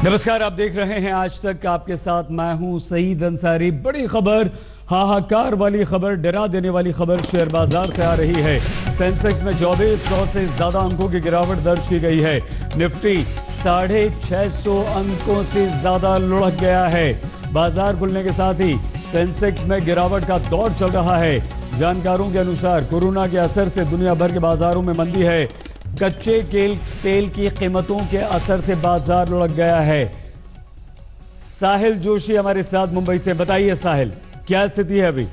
नमस्कार, आप देख रहे हैं आज तक। आपके साथ मैं हूं सईद अंसारी। बड़ी खबर, हाहाकार वाली खबर, डरा देने वाली खबर शेयर बाजार से आ रही है। सेंसेक्स में 2400 से ज्यादा अंकों की गिरावट दर्ज की गई है। निफ्टी 650 अंकों से ज्यादा लुढ़क गया है। बाजार खुलने के साथ ही सेंसेक्स में गिरावट का दौर चल रहा है। जानकारों के अनुसार कोरोना के असर से दुनिया भर के बाजारों में मंदी है। कच्चे तेल की कीमतों के असर से बाजार लुढ़क गया है। साहिल जोशी हमारे साथ मुंबई से। बताइए साहिल, क्या स्थिति है अभी?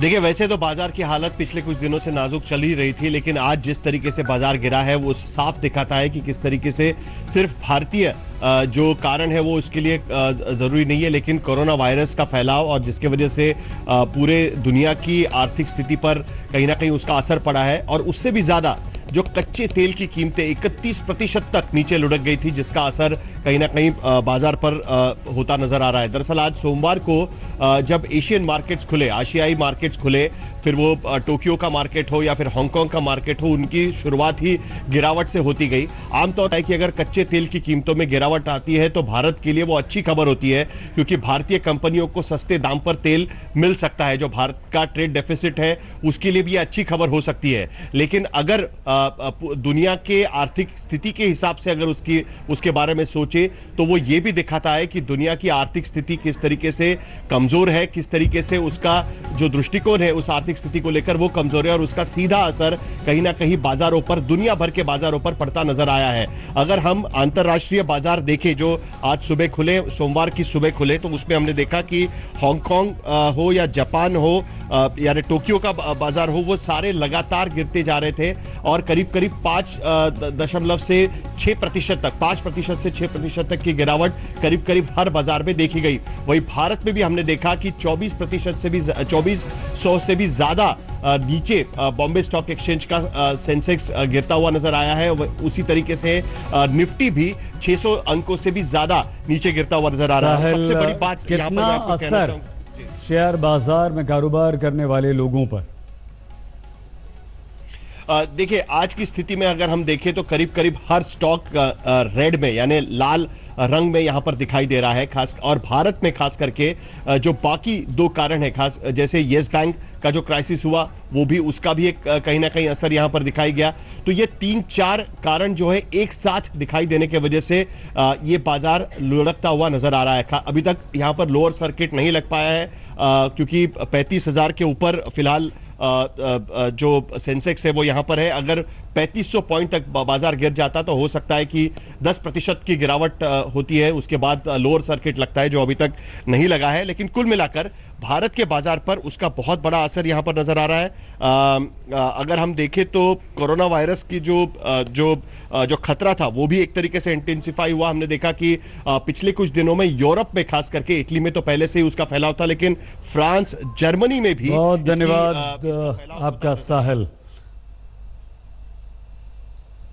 देखिए, वैसे तो बाजार की हालत पिछले कुछ दिनों से नाजुक चल ही रही थी, लेकिन आज जिस तरीके से बाजार गिरा है वो साफ दिखाता है कि किस तरीके से सिर्फ भारतीय जो कारण है वो उसके लिए ज़रूरी नहीं है, लेकिन कोरोना वायरस का फैलाव और जिसके वजह से पूरे दुनिया की आर्थिक स्थिति पर कहीं ना कहीं उसका असर पड़ा है। और उससे भी ज़्यादा जो कच्चे तेल की कीमतें 31% तक नीचे लुढ़क गई थी, जिसका असर कहीं ना कहीं बाजार पर होता नजर आ रहा है। दरअसल आज सोमवार को जब एशियन मार्केट्स खुले, आशियाई मार्केट्स खुले, फिर वो टोक्यो का मार्केट हो या फिर हांगकांग का मार्केट हो, उनकी शुरुआत ही गिरावट से होती गई। आमतौर पर कि अगर कच्चे तेल की कीमतों में गिरावट आती है तो भारत के लिए वो अच्छी खबर होती है, क्योंकि भारतीय कंपनियों को सस्ते दाम पर तेल मिल सकता है। जो भारत का ट्रेड डेफिसिट है उसके लिए भी अच्छी खबर हो सकती है। लेकिन अगर दुनिया के आर्थिक स्थिति के हिसाब से अगर उसके बारे में सोचे तो वो ये भी दिखाता है कि दुनिया की आर्थिक स्थिति किस तरीके से कमजोर है, किस तरीके से उसका जो दृष्टिकोण है उस आर्थिक स्थिति को लेकर वो कमजोर है, और उसका सीधा असर कहीं ना कहीं बाजारों पर, दुनिया भर के बाजारों पर पड़ता नजर आया है। अगर हम अंतरराष्ट्रीय बाजार देखें जो आज सुबह खुले, सोमवार की सुबह खुले, तो उसमें हमने देखा कि हांगकांग हो या जापान हो या टोक्यो का बाजार हो, वो सारे लगातार गिरते जा रहे थे और करीब 5% से 6% तक, 5% से 6% तक की गिरावट करीब हर बाजार में देखी गई। वहीं भारत में भी हमने देखा कि 24% से भी 2400 से भी ज्यादा नीचे बॉम्बे स्टॉक एक्सचेंज का सेंसेक्स गिरता हुआ नजर आया है। उसी तरीके से निफ्टी भी 600 अंकों से भी ज्यादा नीचे गिरता हुआ नजर आ रहा है। सबसे बड़ी बात यहां पर मैं आपको कहना चाहूंगा, शेयर बाजार में कारोबार करने वाले लोगों पर देखिए, आज की स्थिति में अगर हम देखें तो करीब हर स्टॉक रेड में, यानी लाल रंग में यहां पर दिखाई दे रहा है। खास और भारत में खास करके जो बाकी दो कारण है, खास जैसे येस बैंक का जो क्राइसिस हुआ, वो भी, उसका भी एक कहीं ना कहीं असर यहां पर दिखाई गया। तो ये 3-4 कारण जो है एक साथ दिखाई देने की वजह से ये बाजार लुढ़कता हुआ नजर आ रहा है। अभी तक यहां पर लोअर सर्किट नहीं लग पाया है, क्योंकि 35,000 के ऊपर फिलहाल जो सेंसेक्स है वो यहां पर है। अगर 3500 पॉइंट तक बाजार गिर जाता तो हो सकता है कि 10% की गिरावट होती है, उसके बाद लोअर सर्किट लगता है, जो अभी तक नहीं लगा है। लेकिन कुल मिलाकर भारत के बाजार पर उसका बहुत बड़ा असर यहां पर नजर आ रहा है। अगर हम देखें तो कोरोना वायरस की जो खतरा था वो भी एक तरीके से इंटेंसिफाई हुआ। हमने देखा कि पिछले कुछ दिनों में यूरोप में, खास करके इटली में तो पहले से ही उसका फैलाव था, लेकिन फ्रांस, जर्मनी में भी। बहुत धन्यवाद आपका साहिल।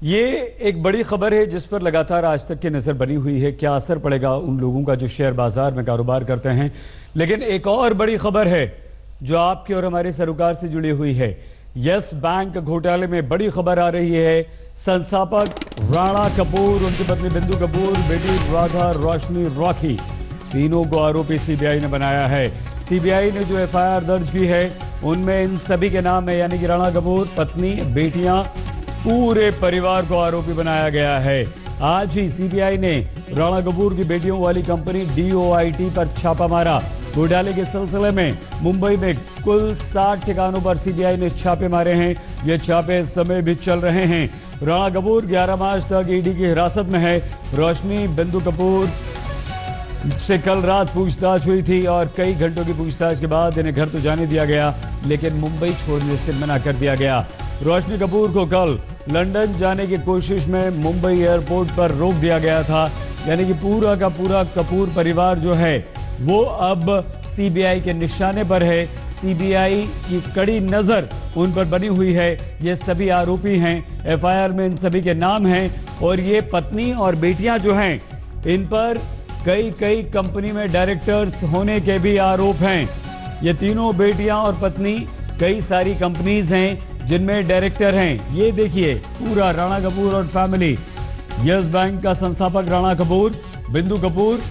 ये एक बड़ी खबर है जिस पर लगातार आज तक की नजर बनी हुई है, क्या असर पड़ेगा उन लोगों का जो शेयर बाजार में कारोबार करते हैं। लेकिन एक और बड़ी खबर है जो आपके और हमारे सरोकार से जुड़ी हुई है। यस बैंक घोटाले में बड़ी खबर आ रही है। संस्थापक राणा कपूर, उनकी पत्नी बिंदु कपूर, बेटी राधा रोशनी रॉकी, तीनों को आरोपी सीबीआई ने बनाया है। सीबीआई ने जो एफआईआर दर्ज की है उनमें इन सभी के नाम है, यानी कि राणा कपूर, पत्नी, बेटियां, पूरे परिवार को आरोपी बनाया गया है। आज ही सीबीआई ने राणा कपूर की बेटियों वाली कंपनी DOIT पर छापा मारा। घोटाले के सिलसिले में मुंबई में कुल 60 ठिकानों पर सीबीआई ने छापे मारे हैं। ये छापे इस समय भी चल रहे हैं। राणा कपूर 11 मार्च तक ईडी की हिरासत में है। रोशनी, बिंदु कपूर से कल रात पूछताछ हुई थी और कई घंटों की पूछताछ के बाद इन्हें घर तो जाने दिया गया, लेकिन मुंबई छोड़ने से मना कर दिया गया। रोशनी कपूर को कल लंदन जाने की कोशिश में मुंबई एयरपोर्ट पर रोक दिया गया था। यानी कि पूरा का पूरा कपूर परिवार जो है वो अब सीबीआई के निशाने पर है। सीबीआई की कड़ी नजर उन पर बनी हुई है। ये सभी आरोपी हैं, एफआईआर में इन सभी के नाम हैं, और ये पत्नी और बेटियां जो हैं इन पर कई कंपनी में डायरेक्टर्स होने के भी आरोप हैं। ये तीनों बेटियां और पत्नी कई सारी कंपनीज हैं जिनमें डायरेक्टर हैं। ये देखिए पूरा राणा कपूर और फैमिली यस बैंक का संस्थापक राणा कपूर, बिंदु कपूर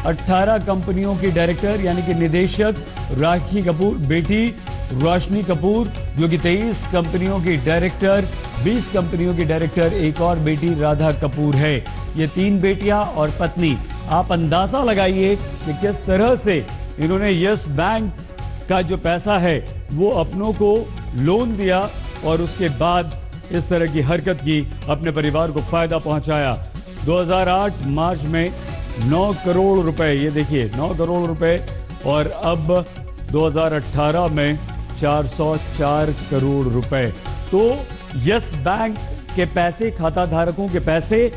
18 कंपनियों की डायरेक्टर यानी कि निदेशक, राखी कपूर बेटी रोशनी कपूर जो कि 23 कंपनियों की डायरेक्टर, 20 कंपनियों की डायरेक्टर, एक और बेटी राधा कपूर है। ये 3 बेटियां और पत्नी। आप अंदाजा लगाइए कि किस तरह से इन्होंने यस बैंक का जो पैसा है वो अपनों को लोन दिया और उसके बाद इस तरह की हरकत की, अपने परिवार को फायदा पहुंचाया। 2008 मार्च में 9 करोड़ रुपए, ये देखिए 9 करोड़ रुपए, और अब 2018 में 404 करोड़ रुपए। तो यस बैंक के पैसे, खाता धारकों के पैसे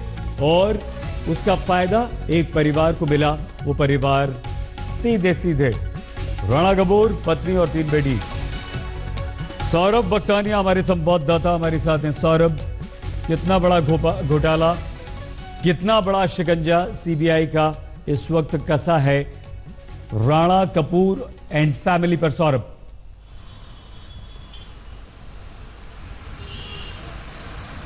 और उसका फायदा एक परिवार को मिला। वो परिवार सीधे सीधे राणा कपूर, पत्नी और 3 बेटी। सौरभ बख्तानिया हमारे संवाददाता हमारे साथ हैं। सौरभ, कितना बड़ा घोटाला, कितना बड़ा शिकंजा सीबीआई का इस वक्त कसा है राणा कपूर एंड फैमिली पर? सौरभ,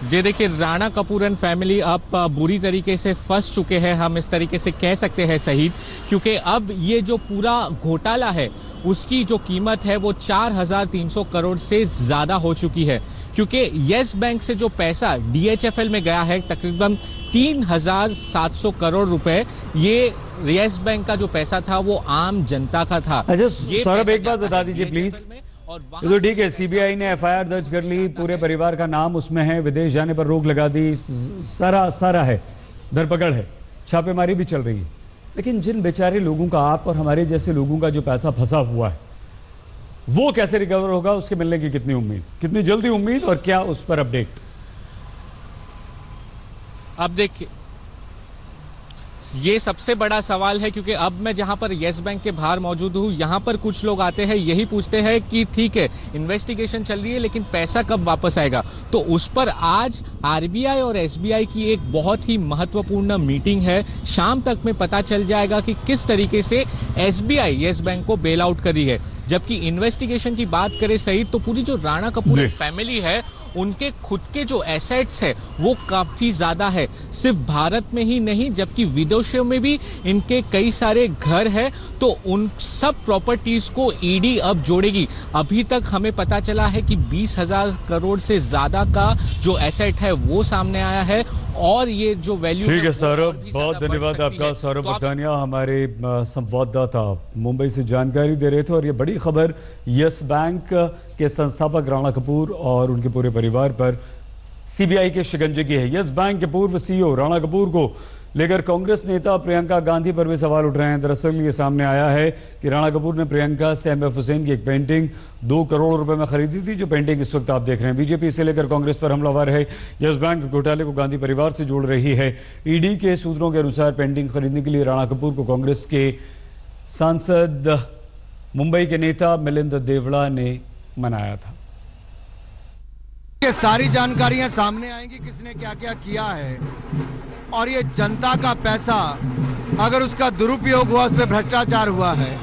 जी देखिए, राणा कपूर एंड फैमिली अब बुरी तरीके से फंस चुके हैं, हम इस तरीके से कह सकते हैं शहीद, क्योंकि अब ये जो पूरा घोटाला है उसकी जो कीमत है वो 4,300 करोड़ से ज्यादा हो चुकी है। क्योंकि यस बैंक से जो पैसा डीएचएफएल में गया है तकरीबन 3,700 करोड़ रुपए, ये यस बैंक का जो पैसा था वो आम जनता का था। अच्छा सौरभ, एक बात बता दीजिए प्लीज। ये तो ठीक है, सीबीआई ने एफआईआर दर्ज कर ली, पूरे परिवार का नाम उसमें है, विदेश जाने पर रोक लगा दी, सारा है, धरपकड़ है, छापेमारी भी चल रही है। लेकिन जिन बेचारे लोगों का, आप और हमारे जैसे लोगों का जो पैसा फंसा हुआ है वो कैसे रिकवर होगा? उसके मिलने की कितनी उम्मीद, कितनी जल्दी उम्मीद, और क्या उस पर अपडेट? अब देखिए, ये सबसे बड़ा सवाल है, क्योंकि अब मैं जहां पर यस बैंक के बाहर मौजूद हूं, यहां पर कुछ लोग आते हैं, यही पूछते हैं कि ठीक है इन्वेस्टिगेशन चल रही है लेकिन पैसा कब वापस आएगा। तो उस पर आज आरबीआई और एसबीआई की एक बहुत ही महत्वपूर्ण मीटिंग है। शाम तक में पता चल जाएगा कि किस तरीके से एसबीआई यस बैंक को बेल आउट कर रही है। जबकि इन्वेस्टिगेशन की बात करें सही, तो पूरी जो राणा कपूर फैमिली है उनके खुद के जो एसेट्स है वो काफी ज्यादा है, सिर्फ भारत में ही नहीं जबकि विदेशों में भी इनके कई सारे घर है। तो उन सब प्रॉपर्टीज को ईडी अब जोड़ेगी। अभी तक हमें पता चला है कि 20,000 करोड़ से ज्यादा का जो एसेट है वो सामने आया है, और ये जो वैल्यू। ठीक है सौरभ, बहुत धन्यवाद आपका। सौरभ बख्तानिया हमारे संवाददाता मुंबई से जानकारी दे रहे थे। और ये बड़ी खबर यस बैंक के संस्थापक राणा कपूर और उनके पूरे परिवार पर सीबीआई के शिकंजे की है। यस बैंक के पूर्व सीईओ राणा कपूर को लेकर कांग्रेस नेता प्रियंका गांधी पर भी सवाल उठ रहे हैं। दरअसल ये सामने आया है कि राणा कपूर ने प्रियंका से एमएफ हुसैन की एक पेंटिंग 2 करोड़ रुपए में खरीदी थी, जो पेंटिंग इस वक्त आप देख रहे हैं। बीजेपी से लेकर कांग्रेस पर हमलावर है। यस बैंक घोटाले को गांधी परिवार से जोड़ रही है। ईडी के सूत्रों के अनुसार पेंटिंग खरीदने के लिए राणा कपूर को कांग्रेस के सांसद, मुंबई के नेता मिलिंद देवड़ा ने मनाया था। ये सारी जानकारियां सामने आएंगी, किसने क्या क्या किया है, और ये जनता का पैसा अगर उसका दुरुपयोग हुआ, उस पर भ्रष्टाचार हुआ है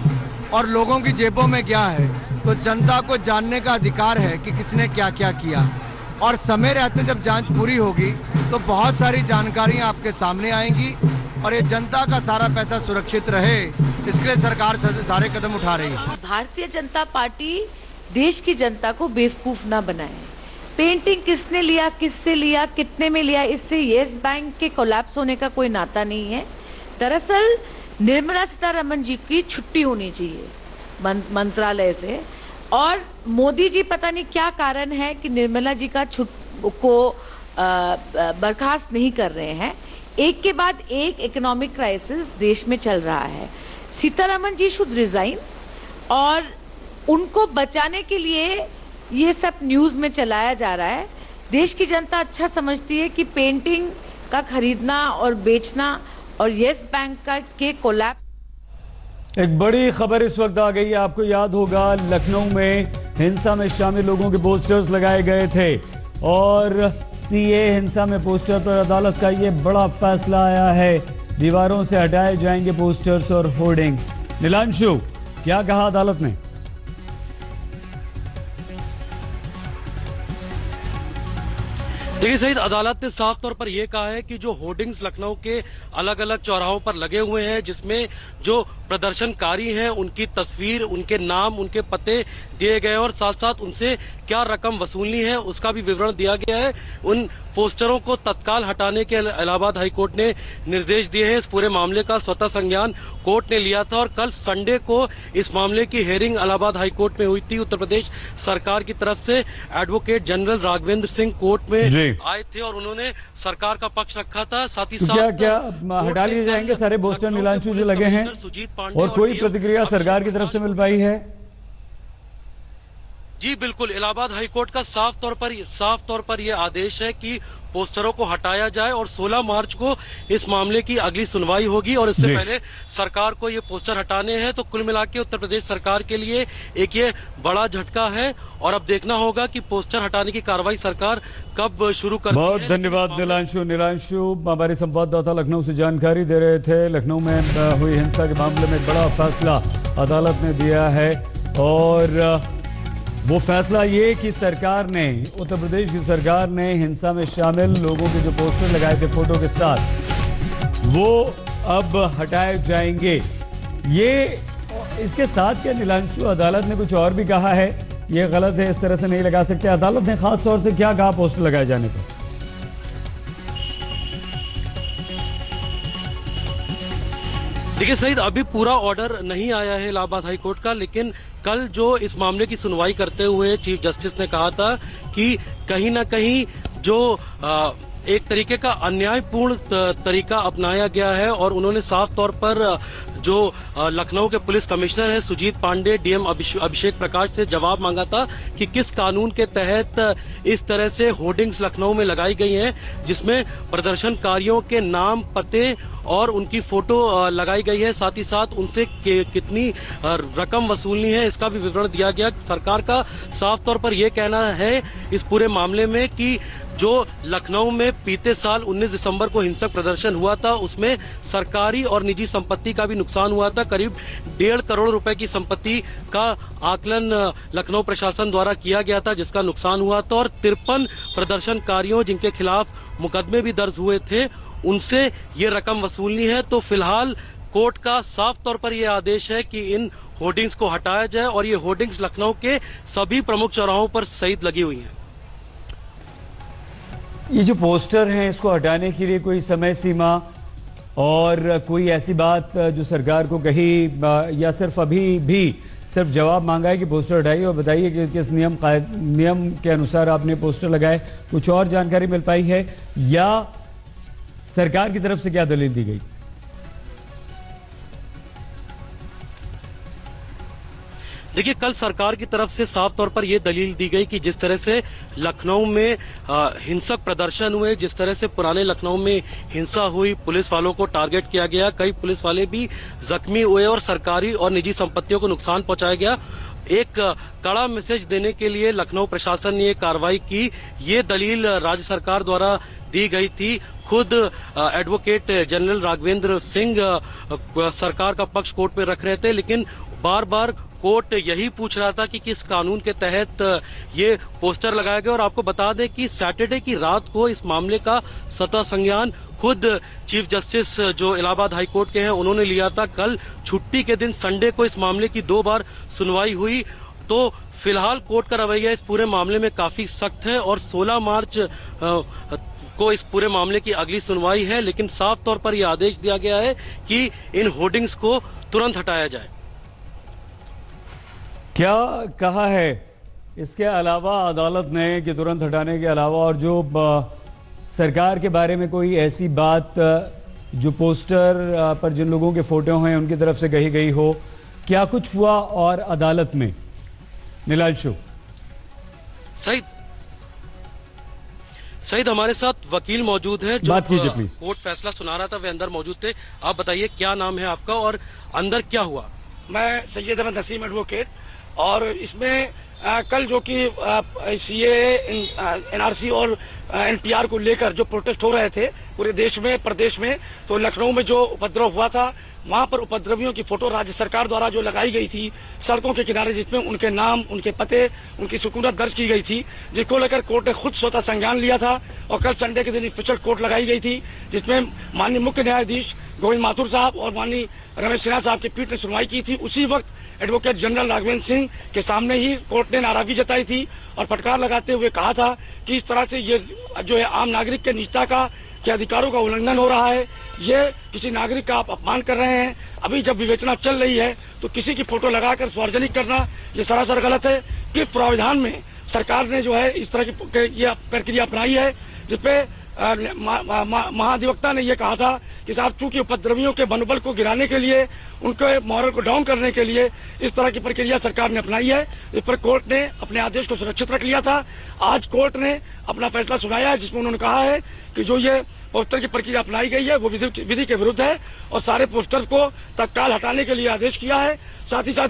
और लोगों की जेबों में गया है, तो जनता को जानने का अधिकार है कि किसने क्या क्या किया। और समय रहते जब जांच पूरी होगी तो बहुत सारी जानकारियां आपके सामने आएंगी, और ये जनता का सारा पैसा सुरक्षित रहे, इसके लिए सरकार सारे कदम उठा रही है। भारतीय जनता पार्टी देश की जनता को बेवकूफ ना बनाए। पेंटिंग किसने लिया, किससे लिया, कितने में लिया, इससे यस बैंक के कोलैप्स होने का कोई नाता नहीं है। दरअसल निर्मला सीतारमण जी की छुट्टी होनी चाहिए मंत्रालय से, और मोदी जी पता नहीं क्या कारण है कि निर्मला जी का बर्खास्त नहीं कर रहे हैं। एक के बाद एक इकोनॉमिक क्राइसिस देश में चल रहा है। सीतारमण जी शुड रिजाइन, और उनको बचाने के लिए ये सब न्यूज में चलाया जा रहा है। देश की जनता अच्छा समझती है कि पेंटिंग का खरीदना और बेचना और यस बैंक का के कोलैप्स। एक बड़ी खबर इस वक्त आ गई है। आपको याद होगा लखनऊ में हिंसा में शामिल लोगों के पोस्टर्स लगाए गए थे, और सीए हिंसा में पोस्टर पर अदालत का ये बड़ा फैसला आया है। दीवारों से हटाए जाएंगे पोस्टर्स और होर्डिंग। नीलांशु, क्या कहा अदालत ने? देखिए सईद, अदालत ने साफ तौर पर यह कहा है कि जो होर्डिंग्स लखनऊ के अलग अलग चौराहों पर लगे हुए हैं, जिसमें जो प्रदर्शनकारी हैं उनकी तस्वीर, उनके नाम, उनके पते दिए गए हैं और साथ साथ उनसे क्या रकम वसूलनी है उसका भी विवरण दिया गया है। उन पोस्टरों को तत्काल हटाने के इलाहाबाद हाईकोर्ट ने निर्देश दिए हैं। इस पूरे मामले का स्वतः संज्ञान कोर्ट ने लिया था और कल संडे को इस मामले की हेयरिंग इलाहाबाद हाईकोर्ट में हुई थी। उत्तर प्रदेश सरकार की तरफ से advocate general Raghavendra Singh court में आए थे और उन्होंने सरकार का पक्ष रखा था। साथ ही साथ क्या हटा लिए जाएंगे सारे पोस्टर नीलांशु जो लगे हैं और कोई प्रतिक्रिया सरकार की तरफ से मिल पाई है? जी बिल्कुल, इलाहाबाद हाईकोर्ट का साफ तौर पर यह आदेश है कि पोस्टरों को हटाया जाए और 16 मार्च को इस मामले की अगली सुनवाई होगी और इससे पहले सरकार को ये पोस्टर हटाने हैं। तो कुल मिला के उत्तर प्रदेश सरकार के लिए एक ये बड़ा झटका है और अब देखना होगा कि पोस्टर हटाने की कार्रवाई सरकार कब शुरू करती है। बहुत धन्यवाद नीलांशु हमारे संवाददाता लखनऊ से जानकारी दे रहे थे। लखनऊ में हुई हिंसा के मामले में एक बड़ा फैसला अदालत ने दिया है और वो फैसला ये कि सरकार ने, उत्तर प्रदेश की सरकार ने हिंसा में शामिल लोगों के जो पोस्टर लगाए थे फोटो के साथ, वो अब हटाए जाएंगे। ये इसके साथ क्या नीलांशु, अदालत ने कुछ और भी कहा है? ये गलत है, इस तरह से नहीं लगा सकते। अदालत ने खास तौर से क्या कहा पोस्टर लगाए जाने पर? देखिए सईद, अभी पूरा ऑर्डर नहीं आया है इलाहाबाद हाईकोर्ट का, लेकिन कल जो इस मामले की सुनवाई करते हुए चीफ जस्टिस ने कहा था कि कहीं ना कहीं जो एक तरीके का अन्यायपूर्ण तरीका अपनाया गया है और उन्होंने साफ तौर पर जो लखनऊ के पुलिस कमिश्नर हैं सुजीत पांडे, डीएम अभिषेक प्रकाश से जवाब मांगा था कि किस कानून के तहत इस तरह से होर्डिंग्स लखनऊ में लगाई गई हैं जिसमें प्रदर्शनकारियों के नाम, पते और उनकी फोटो लगाई गई है। साथ ही साथ उनसे कितनी रकम वसूलनी है इसका भी विवरण दिया गया। सरकार का साफ तौर पर यह कहना है इस पूरे मामले में कि जो लखनऊ में बीते साल 19 दिसंबर को हिंसक प्रदर्शन हुआ था उसमें सरकारी और निजी संपत्ति का भी नुकसान हुआ था। करीब 1.5 करोड़ रुपए की संपत्ति का आकलन लखनऊ प्रशासन द्वारा किया गया था जिसका नुकसान हुआ था और 53 प्रदर्शनकारियों जिनके खिलाफ मुकदमे भी दर्ज हुए थे उनसे ये रकम वसूलनी है। तो फिलहाल कोर्ट का साफ तौर पर यह आदेश है कि इन होर्डिंग्स को हटाया जाए और ये होर्डिंग्स लखनऊ के सभी प्रमुख चौराहों पर सहित लगी हुई हैं। ये जो पोस्टर हैं इसको हटाने के लिए कोई समय सीमा और कोई ऐसी बात जो सरकार को कही या सिर्फ अभी भी सिर्फ जवाब मांगा है कि पोस्टर हटाइए और बताइए कि किस नियम के अनुसार आपने पोस्टर लगाए? कुछ और जानकारी मिल पाई है या सरकार की तरफ से क्या दलील दी गई? देखिए, कल सरकार की तरफ से साफ तौर पर यह दलील दी गई कि जिस तरह से लखनऊ में हिंसक प्रदर्शन हुए, जिस तरह से पुराने लखनऊ में हिंसा हुई, पुलिस वालों को टारगेट किया गया, कई पुलिस वाले भी जख्मी हुए और सरकारी और निजी संपत्तियों को नुकसान पहुंचाया गया। एक कड़ा मैसेज देने के लिए लखनऊ प्रशासन ने ये कार्रवाई की। ये दलील राज्य सरकार द्वारा दी गई थी। खुद एडवोकेट जनरल राघवेंद्र सिंह सरकार का पक्ष कोर्ट में रख रहे थे, लेकिन बार बार कोर्ट यही पूछ रहा था कि किस कानून के तहत ये पोस्टर लगाया गया। और आपको बता दें कि सैटरडे की रात को इस मामले का स्वतः संज्ञान खुद चीफ जस्टिस जो इलाहाबाद हाईकोर्ट के हैं उन्होंने लिया था। कल छुट्टी के दिन संडे को इस मामले की 2 बार सुनवाई हुई। तो फिलहाल कोर्ट का रवैया इस पूरे मामले में काफी सख्त है और 16 मार्च को इस पूरे मामले की अगली सुनवाई है, लेकिन साफ तौर पर यह आदेश दिया गया है कि इन होर्डिंग्स को तुरंत हटाया जाए। क्या कहा है इसके अलावा अदालत ने कि तुरंत हटाने के अलावा, और जो सरकार के बारे में कोई ऐसी बात जो पोस्टर पर जिन लोगों के फोटो हैं उनकी तरफ से कही गई हो, क्या कुछ हुआ? और अदालत में नीलांशु सईद हमारे साथ वकील मौजूद हैं जो बात कीजिए प्लीज। कोर्ट फैसला सुना रहा था, वे अंदर मौजूद थे। आप बताइए क्या नाम है आपका और अंदर क्या हुआ? मैं सैयद अहमद नसीम एडवोकेट, और इसमें कल जो कि सीए, एनआरसी और एनपीआर को लेकर जो प्रोटेस्ट हो रहे थे पूरे देश में, प्रदेश में, तो लखनऊ में जो उपद्रव हुआ था वहां पर उपद्रवियों की फोटो राज्य सरकार द्वारा जो लगाई गई थी सड़कों के किनारे, जिसमें उनके नाम, उनके पते, उनकी सुकूनत दर्ज की गई थी, जिसको लेकर कोर्ट ने खुद स्वतः संज्ञान लिया था। और कल संडे के दिन स्पेशल कोर्ट लगाई गई थी, जिसमें माननीय मुख्य न्यायाधीश गोविंद माथुर साहब और माननीय रमेश सिन्हा साहब की पीठ ने सुनवाई की थी। उसी वक्त एडवोकेट जनरल राघवेंद्र सिंह के सामने ही कोर्ट ने नाराजगी जताई थी और फटकार लगाते हुए कहा था कि इस तरह से ये जो है आम नागरिक के निजता का, के अधिकारों का उल्लंघन हो रहा है, ये किसी नागरिक का आप अपमान कर रहे हैं। अभी जब विवेचना चल रही है तो किसी की फोटो लगाकर सार्वजनिक करना ये सरासर गलत है। किस प्रावधान में सरकार ने जो है इस तरह की प्रक्रिया अपनाई है, जिसपे महाधिवक्ता ने यह कहा था कि साहब चूंकि उपद्रवियों के मनोबल को गिराने के लिए, उनके मॉरल को डाउन करने के लिए इस तरह की प्रक्रिया सरकार ने अपनाई है। इस पर कोर्ट ने अपने आदेश को सुरक्षित रख लिया था। आज कोर्ट ने अपना फैसला सुनाया है, जिसमें उन्होंने कहा है कि जो ये पोस्टर की प्रक्रिया अपनाई गई है वो विधि के विरुद्ध है और सारे पोस्टर्स को तत्काल हटाने के लिए आदेश किया है। साथ ही साथ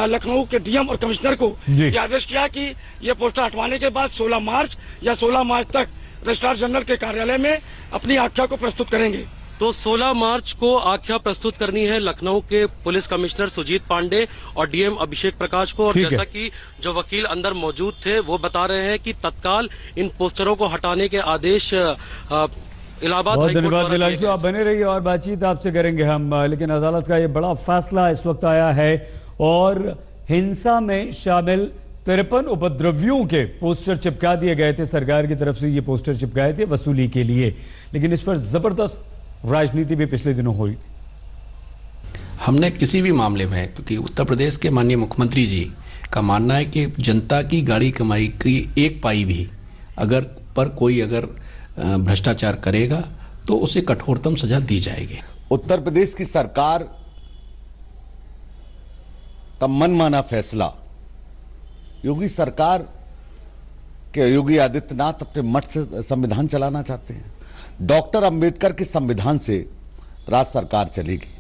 लखनऊ के डीएम और कमिश्नर को ये आदेश किया कि ये पोस्टर हटवाने के बाद 16 मार्च या 16 मार्च तक रजिस्ट्रार जनरल के कार्यालय में अपनी आख्या को प्रस्तुत करेंगे। तो 16 मार्च को आख्या प्रस्तुत करनी है लखनऊ के पुलिस कमिश्नर सुजीत पांडे और डीएम अभिषेक प्रकाश को। और जैसा कि जो वकील अंदर मौजूद थे वो बता रहे हैं कि तत्काल इन पोस्टरों को हटाने के आदेश इलाहाबाद बहुत हाईकोर्ट धन्यवाद द्वारा दिलांशु, आप बने रहिए और बातचीत आपसे करेंगे हम। लेकिन अदालत का ये बड़ा फैसला इस वक्त आया है और हिंसा में शामिल 53 उपद्रवियों के पोस्टर चिपका दिए गए थे। सरकार की तरफ से ये पोस्टर चिपकाए थे वसूली के लिए, लेकिन इस पर जबरदस्त राजनीति भी पिछले दिनों हुई थी। हमने किसी भी मामले में, क्योंकि उत्तर प्रदेश के माननीय मुख्यमंत्री जी का मानना है कि जनता की गाड़ी कमाई की एक पाई भी अगर कोई भ्रष्टाचार करेगा तो उसे कठोरतम सजा दी जाएगी। उत्तर प्रदेश की सरकार का मनमाना फैसला, योगी सरकार के योगी आदित्यनाथ अपने मठ से संविधान चलाना चाहते हैं। डॉक्टर अंबेडकर के संविधान से राज्य सरकार चलेगी।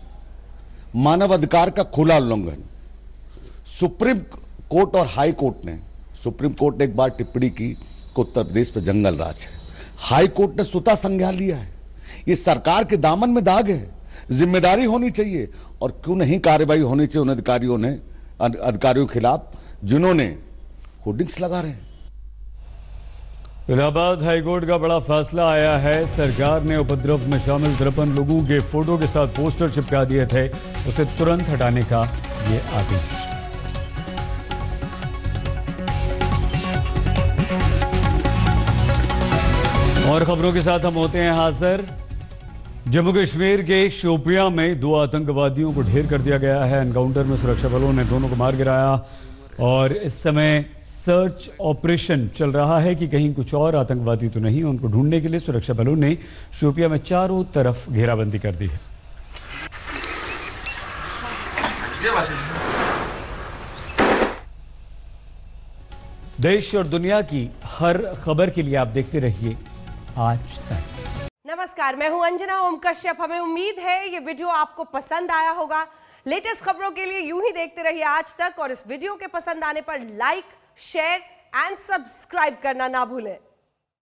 मानव अधिकार का खुला उल्लंघन। सुप्रीम कोर्ट और हाई कोर्ट ने, सुप्रीम कोर्ट ने एक बार टिप्पणी की कि उत्तर प्रदेश पे जंगल राज है। हाई कोर्ट ने स्वतः संज्ञान लिया है। ये सरकार के दामन में दाग है। जिम्मेदारी होनी चाहिए और क्यों नहीं कार्रवाई होनी चाहिए उन अधिकारियों के खिलाफ जिन्होंने होर्डिंग्स लगा रहे हैं। इलाहाबाद हाईकोर्ट का बड़ा फैसला आया है। सरकार ने उपद्रव में शामिल 53 लोगों के फोटो के साथ पोस्टर चिपका दिए थे, उसे तुरंत हटाने का ये आदेश। और खबरों के साथ हम होते हैं हाजिर। जम्मू कश्मीर के शोपियां में 2 आतंकवादियों को ढेर कर दिया गया है। एनकाउंटर में सुरक्षा बलों ने दोनों को मार गिराया और इस समय सर्च ऑपरेशन चल रहा है कि कहीं कुछ और आतंकवादी तो नहीं। उनको ढूंढने के लिए सुरक्षा बलों ने शोपियां में चारों तरफ घेराबंदी कर दी है। देश और दुनिया की हर खबर के लिए आप देखते रहिए आज तक। नमस्कार, मैं हूं अंजना ओम कश्यप। हमें उम्मीद है ये वीडियो आपको पसंद आया होगा। लेटेस्ट खबरों के लिए यूं ही देखते रहिए आज तक और इस वीडियो के पसंद आने पर लाइक, शेयर एंड सब्सक्राइब करना ना भूलें।